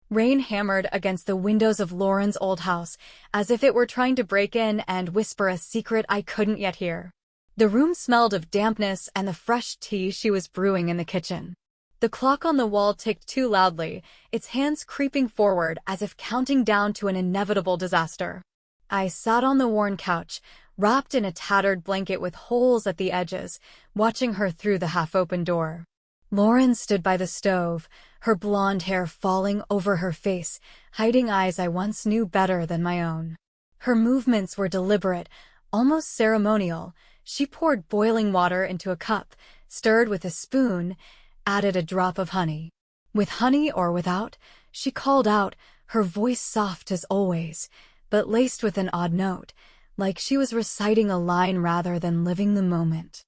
Rain hammered against the windows of Lauren's old house, as if it were trying to break in and whisper a secret I couldn't yet hear. The room smelled of dampness and the fresh tea she was brewing in the kitchen. The clock on the wall ticked too loudly, its hands creeping forward as if counting down to an inevitable disaster. I sat on the worn couch, wrapped in a tattered blanket with holes at the edges, watching her through the half-open door. Lauren stood by the stove, her blonde hair falling over her face, hiding eyes I once knew better than my own. Her movements were deliberate, almost ceremonial. She poured boiling water into a cup, stirred with a spoon, added a drop of honey. With honey or without, she called out, her voice soft as always, but laced with an odd note, like she was reciting a line rather than living the moment.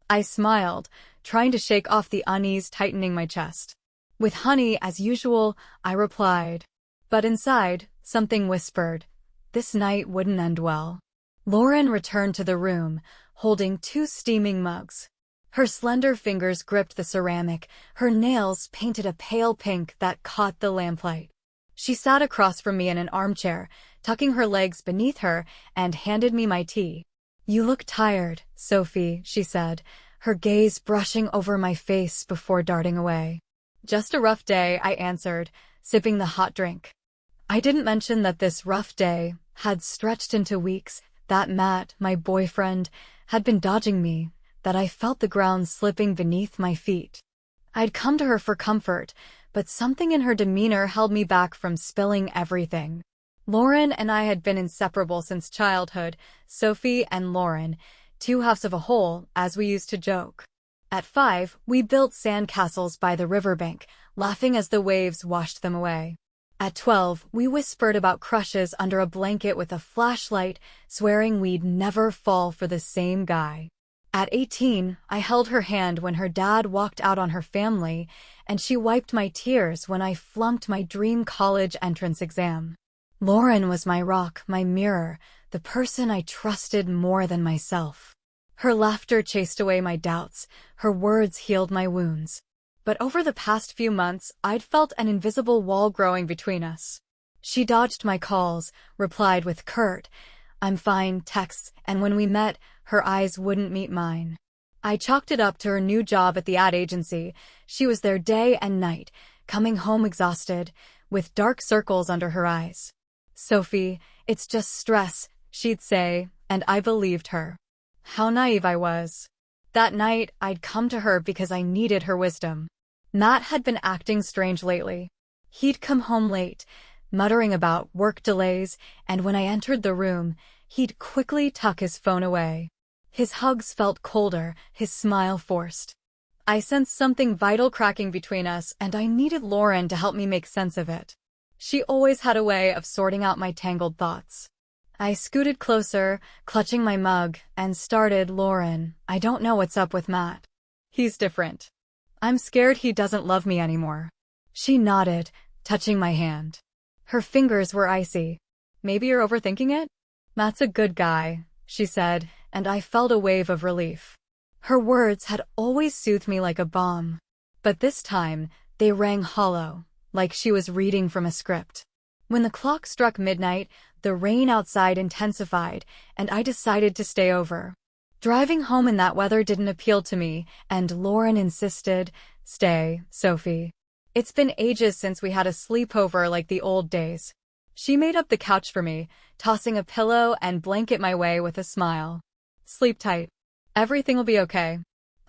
I smiled, trying to shake off the unease tightening my chest. With honey, as usual, I replied. But inside, something whispered, this night wouldn't end well. Lauren returned to the room, holding 2 steaming mugs. Her slender fingers gripped the ceramic, her nails painted a pale pink that caught the lamplight. She sat across from me in an armchair, tucking her legs beneath her, and handed me my tea. You look tired, Sophie, she said, her gaze brushing over my face before darting away. Just a rough day, I answered, sipping the hot drink. I didn't mention that this rough day had stretched into weeks, that Matt, my boyfriend, had been dodging me, that I felt the ground slipping beneath my feet. I'd come to her for comfort, but something in her demeanor held me back from spilling everything. Lauren and I had been inseparable since childhood, Sophie and Lauren, 2 halves of a whole, as we used to joke. At 5, we built sandcastles by the riverbank, laughing as the waves washed them away. At 12, we whispered about crushes under a blanket with a flashlight, swearing we'd never fall for the same guy. At 18, I held her hand when her dad walked out on her family, and she wiped my tears when I flunked my dream college entrance exam. Lauren was my rock, my mirror, the person I trusted more than myself. Her laughter chased away my doubts, her words healed my wounds. But over the past few months, I'd felt an invisible wall growing between us. She dodged my calls, replied with curt, I'm fine, texts, and when we met, her eyes wouldn't meet mine. I chalked it up to her new job at the ad agency. She was there day and night, coming home exhausted, with dark circles under her eyes. Sophie, it's just stress, she'd say, and I believed her. How naive I was. That night, I'd come to her because I needed her wisdom. Matt had been acting strange lately. He'd come home late, muttering about work delays, and when I entered the room, he'd quickly tuck his phone away. His hugs felt colder, his smile forced. I sensed something vital cracking between us, and I needed Lauren to help me make sense of it. She always had a way of sorting out my tangled thoughts. I scooted closer, clutching my mug, and started, Lauren, I don't know what's up with Matt. He's different. I'm scared he doesn't love me anymore. She nodded, touching my hand. Her fingers were icy. Maybe you're overthinking it? Matt's a good guy, she said, and I felt a wave of relief. Her words had always soothed me like a balm. But this time, they rang hollow, like she was reading from a script. When the clock struck midnight, the rain outside intensified, and I decided to stay over. Driving home in that weather didn't appeal to me, and Lauren insisted, stay, Sophie. It's been ages since we had a sleepover like the old days. She made up the couch for me, tossing a pillow and blanket my way with a smile. Sleep tight. Everything will be okay.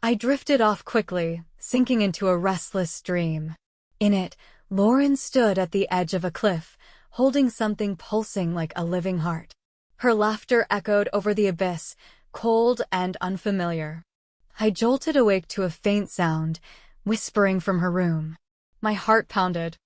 I drifted off quickly, sinking into a restless dream. In it, Lauren stood at the edge of a cliff, holding something pulsing like a living heart. Her laughter echoed over the abyss, cold and unfamiliar. I jolted awake to a faint sound, whispering from her room. My heart pounded.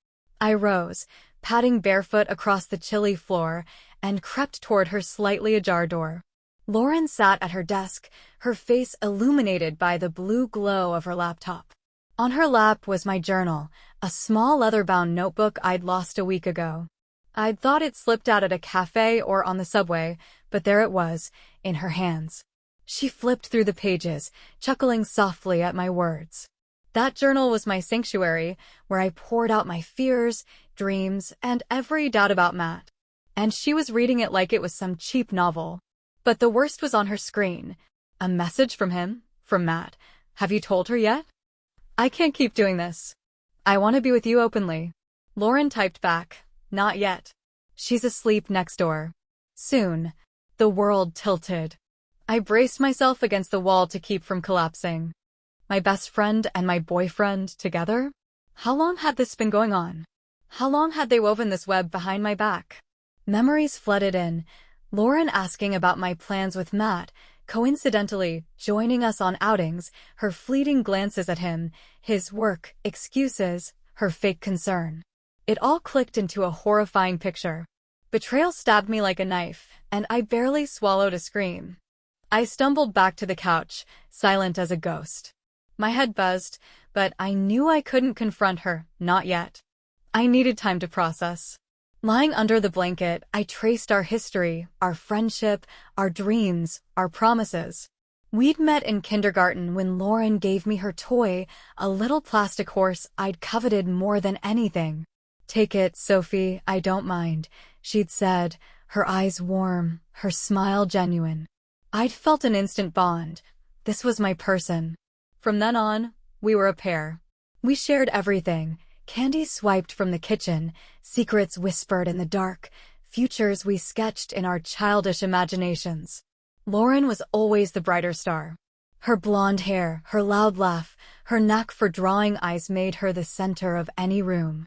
I rose, padding barefoot across the chilly floor, and crept toward her slightly ajar door. Lauren sat at her desk, her face illuminated by the blue glow of her laptop. On her lap was my journal, a small leather-bound notebook I'd lost a week ago. I'd thought it slipped out at a cafe or on the subway, but there it was, in her hands. She flipped through the pages, chuckling softly at my words. That journal was my sanctuary, where I poured out my fears, dreams, and every doubt about Matt. And she was reading it like it was some cheap novel. But the worst was on her screen. A message from him, from Matt. Have you told her yet? I can't keep doing this. I want to be with you openly. Lauren typed back, not yet. She's asleep next door. Soon. The world tilted. I braced myself against the wall to keep from collapsing. My best friend and my boyfriend together? How long had this been going on? How long had they woven this web behind my back? Memories flooded in. Lauren asking about my plans with Matt, coincidentally joining us on outings, her fleeting glances at him, his work, excuses, her fake concern. It all clicked into a horrifying picture. Betrayal stabbed me like a knife, and I barely swallowed a scream. I stumbled back to the couch, silent as a ghost. My head buzzed, but I knew I couldn't confront her, not yet. I needed time to process. Lying under the blanket, I traced our history, our friendship, our dreams, our promises. We'd met in kindergarten when Lauren gave me her toy, a little plastic horse I'd coveted more than anything. Take it, Sophie, I don't mind, she'd said, her eyes warm, her smile genuine. I'd felt an instant bond. This was my person. From then on, we were a pair. We shared everything. Candy swiped from the kitchen, secrets whispered in the dark, futures we sketched in our childish imaginations. Lauren was always the brighter star. Her blonde hair, her loud laugh, her knack for drawing eyes made her the center of any room.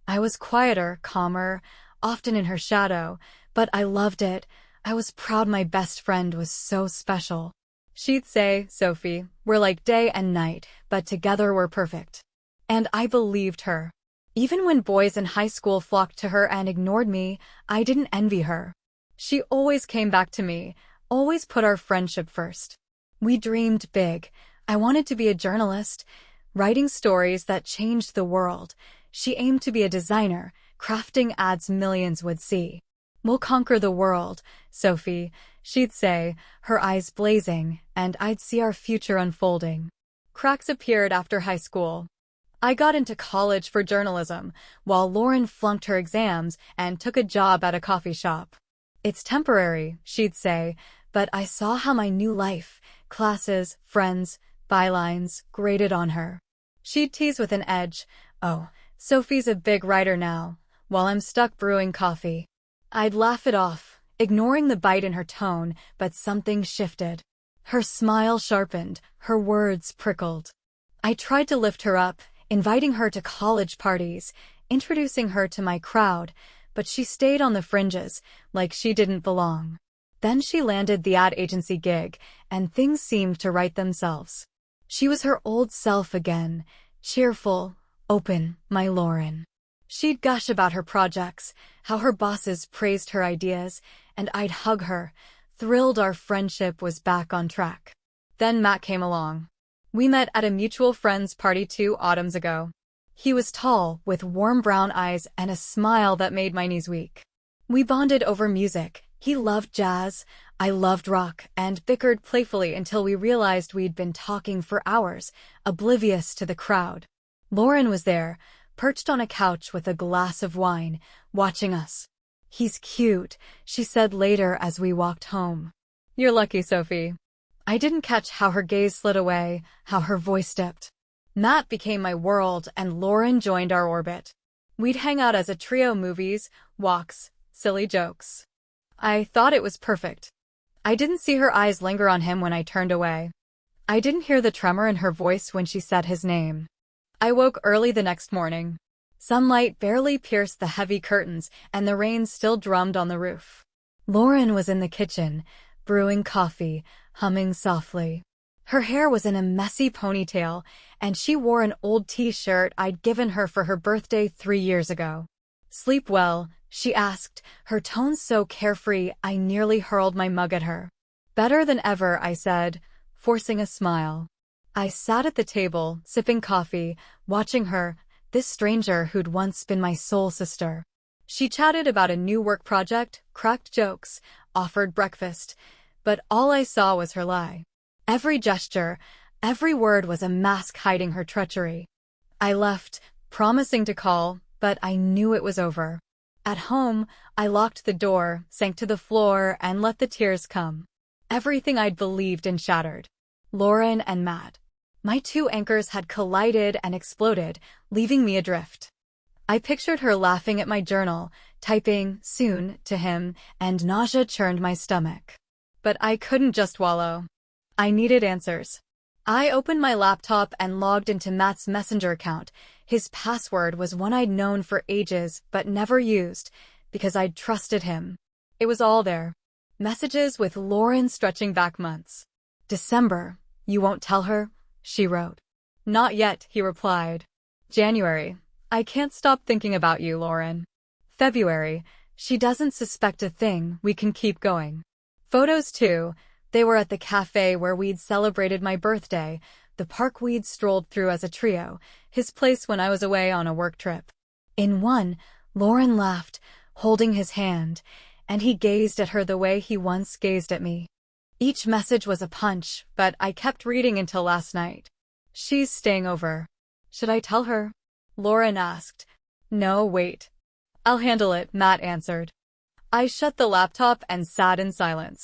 I was quieter, calmer, often in her shadow, but I loved it. I was proud my best friend was so special. She'd say, Sophie, we're like day and night, but together we're perfect. And I believed her. Even when boys in high school flocked to her and ignored me, I didn't envy her. She always came back to me, always put our friendship first. We dreamed big. I wanted to be a journalist, writing stories that changed the world. She aimed to be a designer, crafting ads millions would see. We'll conquer the world, Sophie, she'd say, her eyes blazing, and I'd see our future unfolding. Cracks appeared after high school. I got into college for journalism, while Lauren flunked her exams and took a job at a coffee shop. It's temporary, she'd say, but I saw how my new life, classes, friends, bylines, grated on her. She'd tease with an edge, oh, Sophie's a big writer now, while I'm stuck brewing coffee. I'd laugh it off, ignoring the bite in her tone, but something shifted. Her smile sharpened, her words prickled. I tried to lift her up, inviting her to college parties, introducing her to my crowd, but she stayed on the fringes, like she didn't belong. Then she landed the ad agency gig, and things seemed to right themselves. She was her old self again, cheerful, open, my Lauren. She'd gush about her projects, how her bosses praised her ideas, and I'd hug her, thrilled our friendship was back on track. Then Matt came along. We met at a mutual friend's party 2 autumns ago. He was tall, with warm brown eyes and a smile that made my knees weak. We bonded over music. He loved jazz, I loved rock, and bickered playfully until we realized we'd been talking for hours, oblivious to the crowd. Lauren was there, perched on a couch with a glass of wine, watching us. He's cute, she said later as we walked home. You're lucky, Sophie. I didn't catch how her gaze slid away, how her voice dipped. Matt became my world and Lauren joined our orbit. We'd hang out as a trio, movies, walks, silly jokes. I thought it was perfect. I didn't see her eyes linger on him when I turned away. I didn't hear the tremor in her voice when she said his name. I woke early the next morning. Sunlight barely pierced the heavy curtains and the rain still drummed on the roof. Lauren was in the kitchen, brewing coffee, humming softly. Her hair was in a messy ponytail, and she wore an old t-shirt I'd given her for her birthday 3 years ago. Sleep well, she asked, her tone so carefree I nearly hurled my mug at her. Better than ever, I said, forcing a smile. I sat at the table, sipping coffee, watching her, this stranger who'd once been my soul sister. She chatted about a new work project, cracked jokes, offered breakfast, but all I saw was her lie. Every gesture, every word was a mask hiding her treachery. I left, promising to call, but I knew it was over. At home, I locked the door, sank to the floor, and let the tears come. Everything I'd believed in shattered. Lauren and Matt. My two anchors had collided and exploded, leaving me adrift. I pictured her laughing at my journal, typing "soon" to him, and nausea churned my stomach. But I couldn't just wallow. I needed answers. I opened my laptop and logged into Matt's Messenger account. His password was one I'd known for ages but never used, because I'd trusted him. It was all there. Messages with Lauren stretching back months. "December. You won't tell her?" she wrote. "Not yet," he replied. January. "I can't stop thinking about you, Lauren." February. "She doesn't suspect a thing, we can keep going." Photos too. They were at the cafe where we'd celebrated my birthday, the park we'd strolled through as a trio, his place when I was away on a work trip. In one, Lauren laughed, holding his hand, and he gazed at her the way he once gazed at me. Each message was a punch, but I kept reading until last night. "She's staying over." "Should I tell her?" Lauren asked. "No, wait. I'll handle it," Matt answered. I shut the laptop and sat in silence.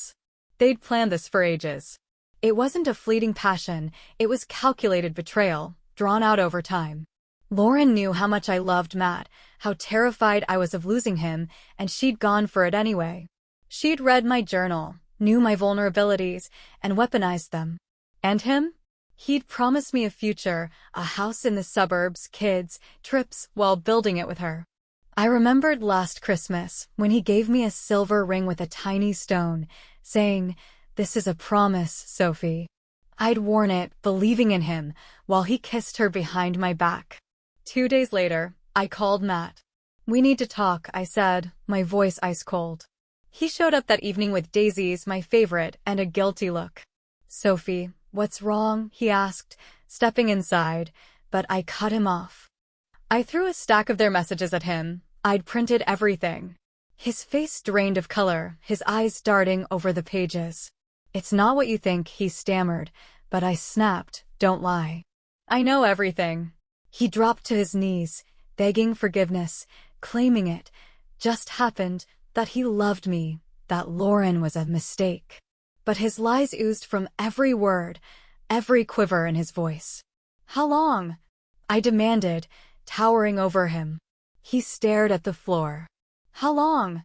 They'd planned this for ages. It wasn't a fleeting passion, it was calculated betrayal, drawn out over time. Lauren knew how much I loved Matt, how terrified I was of losing him, and she'd gone for it anyway. She'd read my journal, knew my vulnerabilities, and weaponized them. And him? He'd promised me a future, a house in the suburbs, kids, trips, while building it with her. I remembered last Christmas, when he gave me a silver ring with a tiny stone, saying, "This is a promise, Sophie." I'd worn it, believing in him, while he kissed her behind my back. 2 days later, I called Matt. "We need to talk," I said, my voice ice cold. He showed up that evening with daisies, my favorite, and a guilty look. "Sophie, what's wrong?" he asked, stepping inside, but I cut him off. I threw a stack of their messages at him. I'd printed everything. His face drained of color, his eyes darting over the pages. "It's not what you think," he stammered, but I snapped, "Don't lie. I know everything." He dropped to his knees, begging forgiveness, claiming it just happened, that he loved me, that Lauren was a mistake. But his lies oozed from every word, every quiver in his voice. "How long?" I demanded, towering over him. He stared at the floor. "How long?"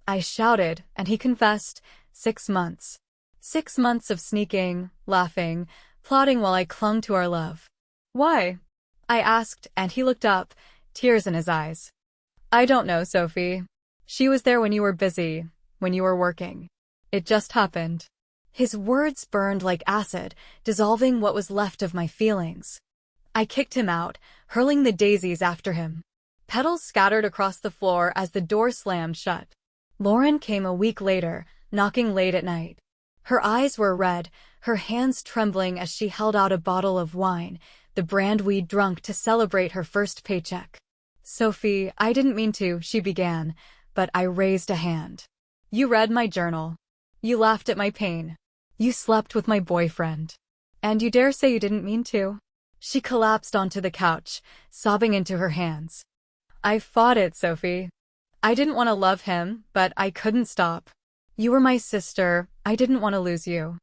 I shouted, and he confessed, 6 months. 6 months of sneaking, laughing, plotting while I clung to our love. "Why?" I asked, and he looked up, tears in his eyes. "I don't know, Sophie. She was there when you were busy, when you were working. It just happened." His words burned like acid, dissolving what was left of my feelings. I kicked him out, hurling the daisies after him. Petals scattered across the floor as the door slammed shut. Lauren came a week later, knocking late at night. Her eyes were red, her hands trembling as she held out a bottle of wine, the brand we'd drunk to celebrate her first paycheck. "Sophie, I didn't mean to," she began, but I raised a hand. "You read my journal. You laughed at my pain. You slept with my boyfriend. And you dare say you didn't mean to?" She collapsed onto the couch, sobbing into her hands. "I fought it, Sophie. I didn't want to love him, but I couldn't stop. You were my sister, I didn't want to lose you."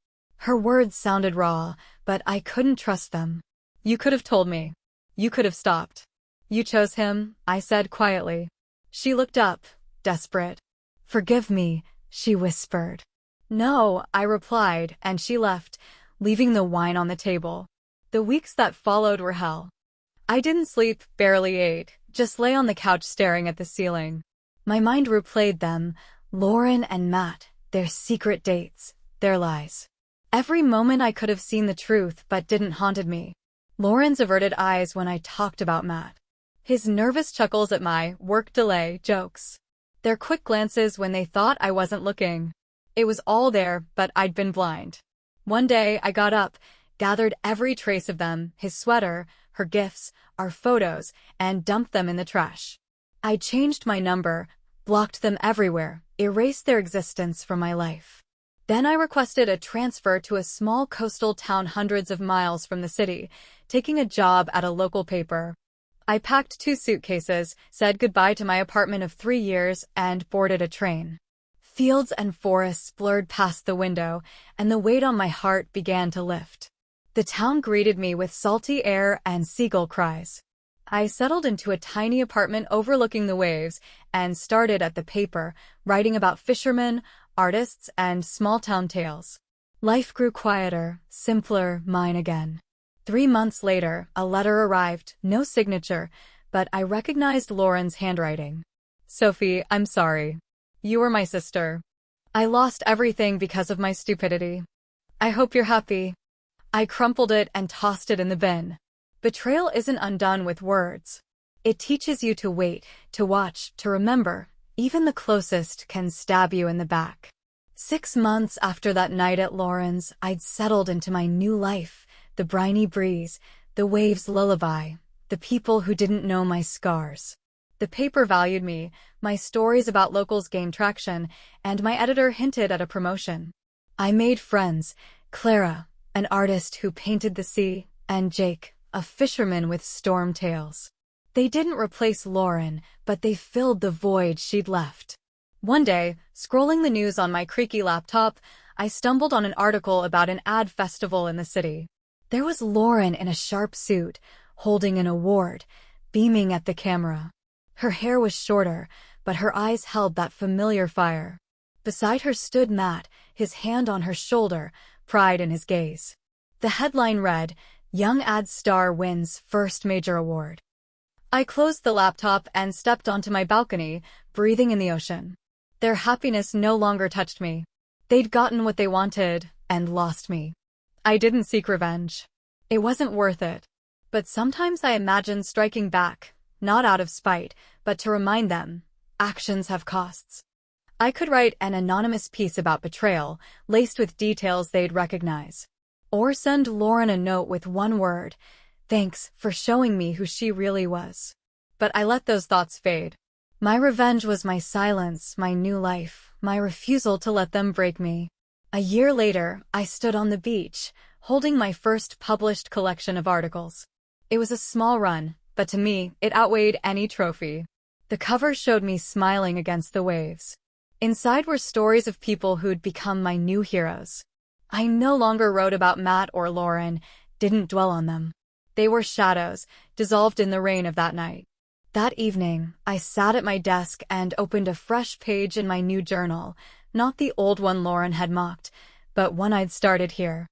Her words sounded raw, but I couldn't trust them. "You could have told me. You could have stopped. You chose him," I said quietly. She looked up, desperate. "Forgive me," she whispered. "No," I replied, and she left, leaving the wine on the table. The weeks that followed were hell. I didn't sleep, barely ate, just lay on the couch staring at the ceiling. My mind replayed them, Lauren and Matt, their secret dates, their lies. Every moment I could have seen the truth but didn't haunted me. Lauren's averted eyes when I talked about Matt. His nervous chuckles at my work delay jokes. Their quick glances when they thought I wasn't looking. It was all there, but I'd been blind. One day I got up, gathered every trace of them, his sweater, her gifts, our photos, and dumped them in the trash. I changed my number, blocked them everywhere, erased their existence from my life. Then I requested a transfer to a small coastal town hundreds of miles from the city, taking a job at a local paper. I packed 2 suitcases, said goodbye to my apartment of 3 years, and boarded a train. Fields and forests blurred past the window, and the weight on my heart began to lift. The town greeted me with salty air and seagull cries. I settled into a tiny apartment overlooking the waves and started at the paper, writing about fishermen, artists, and small-town tales. Life grew quieter, simpler, mine again. 3 months later, a letter arrived, no signature, but I recognized Lauren's handwriting. Sophie, I'm sorry. You were my sister. I lost everything because of my stupidity. I hope you're happy. I crumpled it and tossed it in the bin. Betrayal isn't undone with words. It teaches you to wait, to watch, to remember. Even the closest can stab you in the back. 6 months after that night at Lauren's, I'd settled into my new life. The briny breeze, the waves' lullaby, the people who didn't know my scars. The paper valued me, my stories about locals gained traction, and my editor hinted at a promotion. I made friends, Clara, an artist who painted the sea, and Jake, a fisherman with storm tales. They didn't replace Lauren, but they filled the void she'd left. One day, scrolling the news on my creaky laptop, I stumbled on an article about an ad festival in the city. There was Lauren in a sharp suit, holding an award, beaming at the camera. Her hair was shorter, but her eyes held that familiar fire. Beside her stood Matt, his hand on her shoulder, pride in his gaze. The headline read, "Young ad star wins first major award." I closed the laptop and stepped onto my balcony, breathing in the ocean. Their happiness no longer touched me. They'd gotten what they wanted and lost me. I didn't seek revenge. It wasn't worth it. But sometimes I imagine striking back, not out of spite, but to remind them, actions have costs. I could write an anonymous piece about betrayal, laced with details they'd recognize. Or send Lauren a note with one word, "Thanks for showing me who she really was." But I let those thoughts fade. My revenge was my silence, my new life, my refusal to let them break me. A year later, I stood on the beach, holding my first published collection of articles. It was a small run, but to me, it outweighed any trophy. The cover showed me smiling against the waves. Inside were stories of people who'd become my new heroes. I no longer wrote about Matt or Lauren, didn't dwell on them. They were shadows, dissolved in the rain of that night. That evening, I sat at my desk and opened a fresh page in my new journal, not the old one Lauren had mocked, but one I'd started here.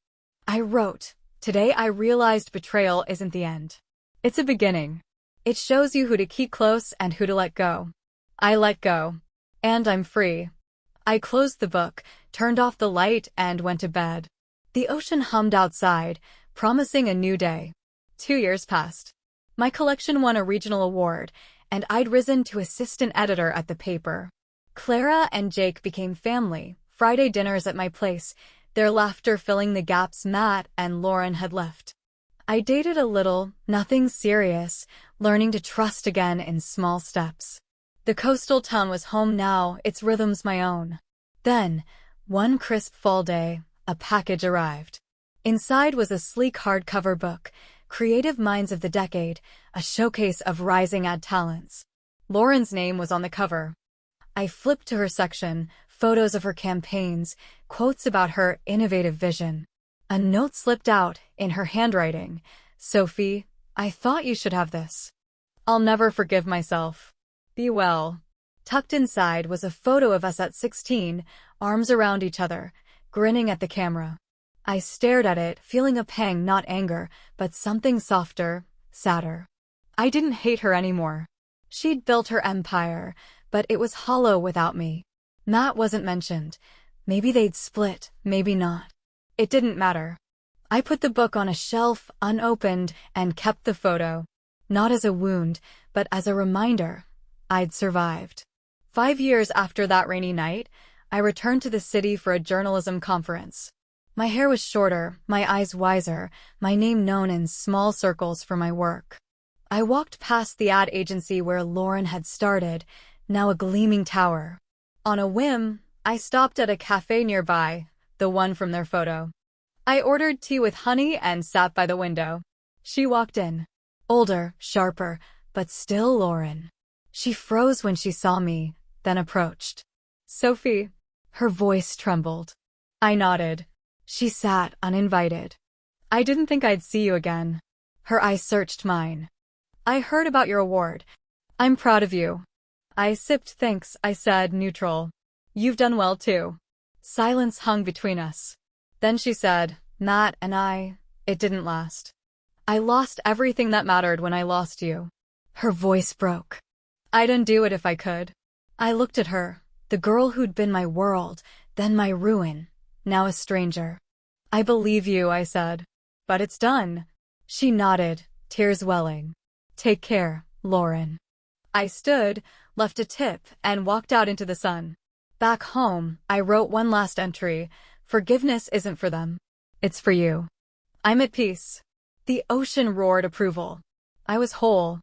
I wrote, "Today I realized betrayal isn't the end. It's a beginning. It shows you who to keep close and who to let go." I let go. And I'm free. I closed the book, turned off the light, and went to bed. The ocean hummed outside, promising a new day. 2 years passed. My collection won a regional award, and I'd risen to assistant editor at the paper. Clara and Jake became family, Friday dinners at my place, their laughter filling the gaps Matt and Lauren had left. I dated a little, nothing serious, learning to trust again in small steps. The coastal town was home now, its rhythms my own. Then, one crisp fall day, a package arrived. Inside was a sleek hardcover book, Creative Minds of the Decade, a showcase of rising ad talents. Lauren's name was on the cover. I flipped to her section, photos of her campaigns, quotes about her innovative vision. A note slipped out, in her handwriting. "Sophie, I thought you should have this. I'll never forgive myself. Be well." Tucked inside was a photo of us at 16, arms around each other, grinning at the camera. I stared at it, feeling a pang, not anger, but something softer, sadder. I didn't hate her anymore. She'd built her empire, but it was hollow without me. Matt wasn't mentioned. Maybe they'd split, maybe not. It didn't matter. I put the book on a shelf, unopened, and kept the photo. Not as a wound, but as a reminder. I'd survived. 5 years after that rainy night, I returned to the city for a journalism conference. My hair was shorter, my eyes wiser, my name known in small circles for my work. I walked past the ad agency where Lauren had started, now a gleaming tower. On a whim, I stopped at a cafe nearby, the one from their photo. I ordered tea with honey and sat by the window. She walked in. Older, sharper, but still Lauren. She froze when she saw me, then approached. Sophie. Her voice trembled. I nodded. She sat uninvited. I didn't think I'd see you again. Her eyes searched mine. I heard about your award. I'm proud of you. I sipped thanks, I said, neutral. You've done well too. Silence hung between us. Then she said, Matt and I, it didn't last. I lost everything that mattered when I lost you. Her voice broke. I'd undo it if I could. I looked at her, the girl who'd been my world, then my ruin, now a stranger. I believe you, I said. But it's done. She nodded, tears welling. Take care, Lauren. I stood, left a tip, and walked out into the sun. Back home, I wrote one last entry. Forgiveness isn't for them. It's for you. I'm at peace. The ocean roared approval. I was whole,